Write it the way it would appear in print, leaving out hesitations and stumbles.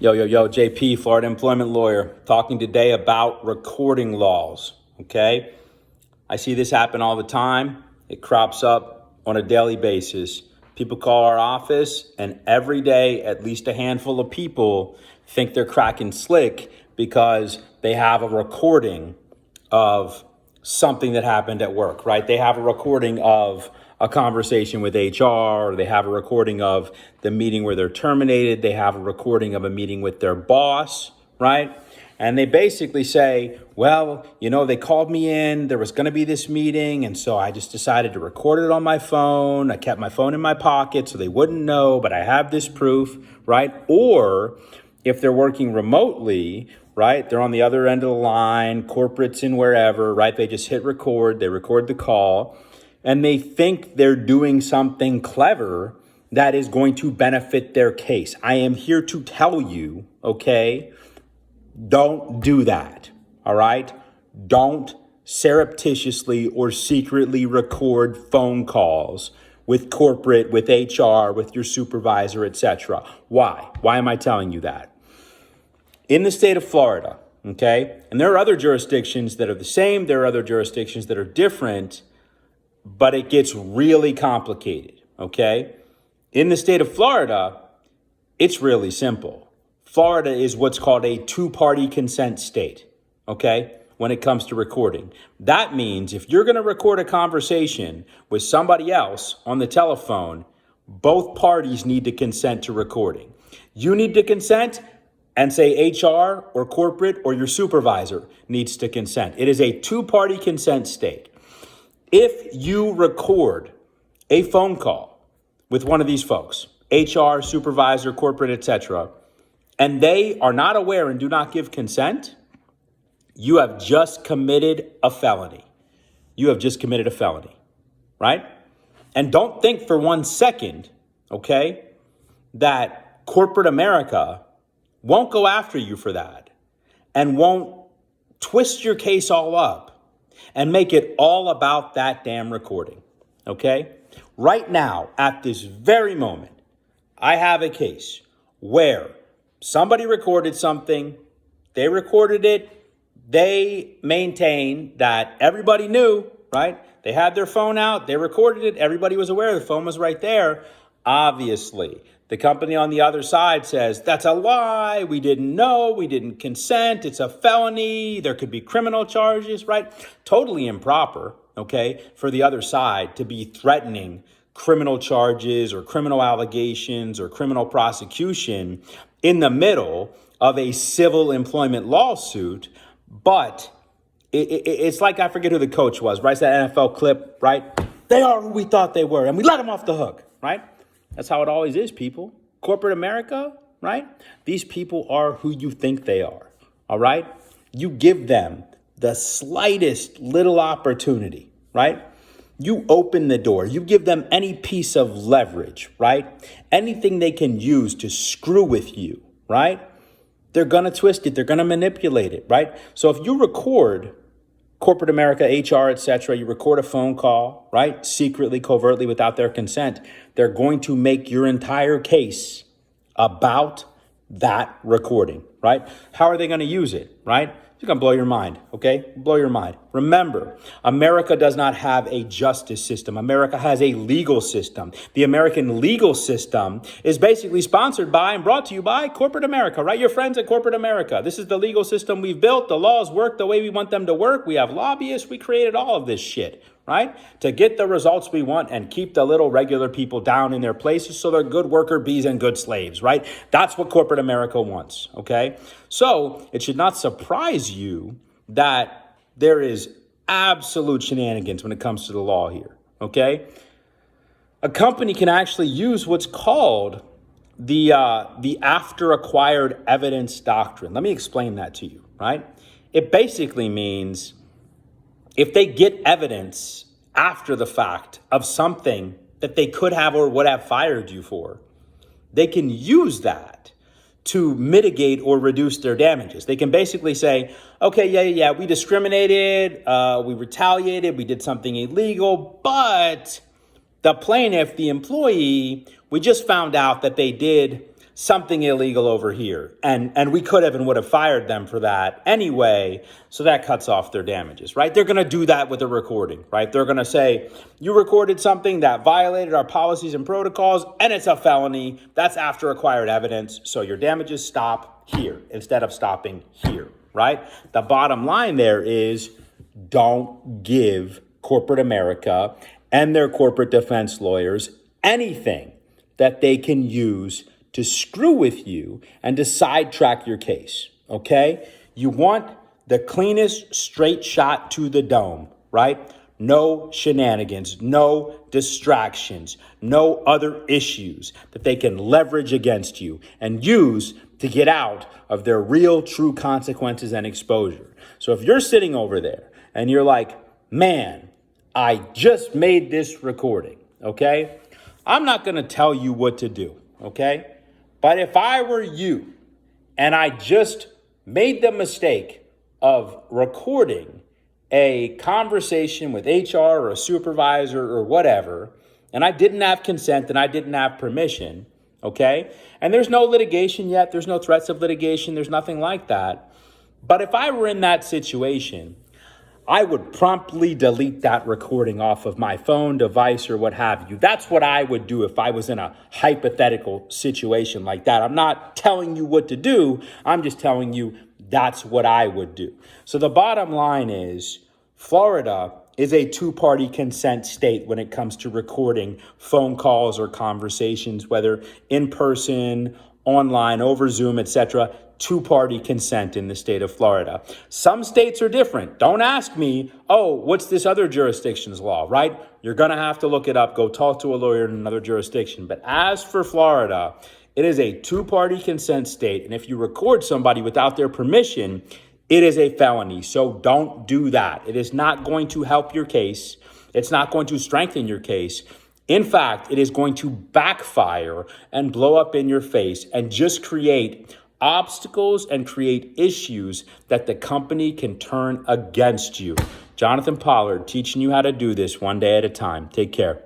Yo, JP, Florida employment lawyer, talking today about recording laws, okay? I see this happen all the time. It crops up on a daily basis. People call our office, and every day, at least a handful of people think they're cracking slick because they have a recording of something that happened at work, right? They have a recording of a conversation with HR, or they have a recording of the meeting where they're terminated. They have a recording of a meeting with their boss, right? And they basically say, well, they called me in, there was going to be this meeting. And so I just decided to record it on my phone. I kept my phone in my pocket so they wouldn't know, but I have this proof, right? Or if they're working remotely, right? They're on the other end of the line, corporates in wherever, right? They just hit record, they record the call, and they think they're doing something clever that is going to benefit their case. I am here to tell you, okay, don't do that, all right? Don't surreptitiously or secretly record phone calls with corporate, with HR, with your supervisor, etc. Why? Why am I telling you that? In the state of Florida, okay, and there are other jurisdictions that are the same, there are other jurisdictions that are different, but it gets really complicated, okay? In the state of Florida, it's really simple. Florida is what's called a two-party consent state, okay, when it comes to recording. That means if you're going to record a conversation with somebody else on the telephone, both parties need to consent to recording. You need to consent, and say HR or corporate or your supervisor needs to consent. It is a two-party consent state. If you record a phone call with one of these folks, HR, supervisor, corporate, etc., and they are not aware and do not give consent, you have just committed a felony. You have just committed a felony, right? And don't think for 1 second, okay, that corporate America won't go after you for that and won't twist your case all up and make it all about that damn recording, okay? Right now, at this very moment, I have a case where somebody recorded something, they recorded it, they maintain that everybody knew, right? They had their phone out, they recorded it, everybody was aware, the phone was right there. Obviously, the company on the other side says, that's a lie, we didn't know, we didn't consent, it's a felony, there could be criminal charges, right? Totally improper, okay, for the other side to be threatening criminal charges or criminal allegations or criminal prosecution in the middle of a civil employment lawsuit. But it's like, I forget who the coach was, right? It's that NFL clip, right? They are who we thought they were, and we let them off the hook, right? That's how it always is, people. Corporate America, right? These people are who you think they are, all right? You give them the slightest little opportunity, right? You open the door. You give them any piece of leverage, right? Anything they can use to screw with you, right? They're going to twist it. They're going to manipulate it, right? So if you record corporate America, HR, etc., you record a phone call, right? Secretly, covertly, without their consent, they're going to make your entire case about that recording, right? How are they going to use it, right? It's going to blow your mind, okay? Blow your mind. Remember, America does not have a justice system. America has a legal system. The American legal system is basically sponsored by and brought to you by corporate America, right? Your friends at corporate America. This is the legal system we've built. The laws work the way we want them to work. We have lobbyists. We created all of this shit, right? To get the results we want and keep the little regular people down in their places so they're good worker bees and good slaves, right? That's what corporate America wants, okay? So it should not surprise you that there is absolute shenanigans when it comes to the law here, okay? A company can actually use what's called the after acquired evidence doctrine. Let me explain that to you, right? It basically means if they get evidence after the fact of something that they could have or would have fired you for, they can use that to mitigate or reduce their damages. They can basically say, okay, we discriminated, we retaliated, we did something illegal, but the plaintiff, the employee, we just found out that they did something illegal over here. And we could have and would have fired them for that anyway. So that cuts off their damages, right? They're going to do that with a recording, right? They're going to say, you recorded something that violated our policies and protocols, and it's a felony. That's after acquired evidence. So your damages stop here instead of stopping here, right? The bottom line there is don't give corporate America and their corporate defense lawyers anything that they can use to screw with you and to sidetrack your case, okay? You want the cleanest straight shot to the dome, right? No shenanigans, no distractions, no other issues that they can leverage against you and use to get out of their real true consequences and exposure. So if you're sitting over there and you're like, man, I just made this recording, okay? I'm not gonna tell you what to do, okay? But if I were you and I just made the mistake of recording a conversation with HR or a supervisor or whatever, and I didn't have consent and I didn't have permission, okay? And there's no litigation yet. There's no threats of litigation. There's nothing like that. But if I were in that situation, I would promptly delete that recording off of my phone, device, or what have you. That's what I would do if I was in a hypothetical situation like that. I'm not telling you what to do. I'm just telling you that's what I would do. So the bottom line is Florida is a two-party consent state when it comes to recording phone calls or conversations, whether in person, online, over Zoom, etc. Two-party consent in the state of Florida. Some states are different. Don't ask me, oh, what's this other jurisdiction's law, right? You're going to have to look it up. Go talk to a lawyer in another jurisdiction. But as for Florida, it is a two-party consent state. And if you record somebody without their permission, it is a felony. So don't do that. It is not going to help your case. It's not going to strengthen your case. In fact, it is going to backfire and blow up in your face and just create obstacles and create issues that the company can turn against you. Jonathan Pollard teaching you how to do this one day at a time. Take care.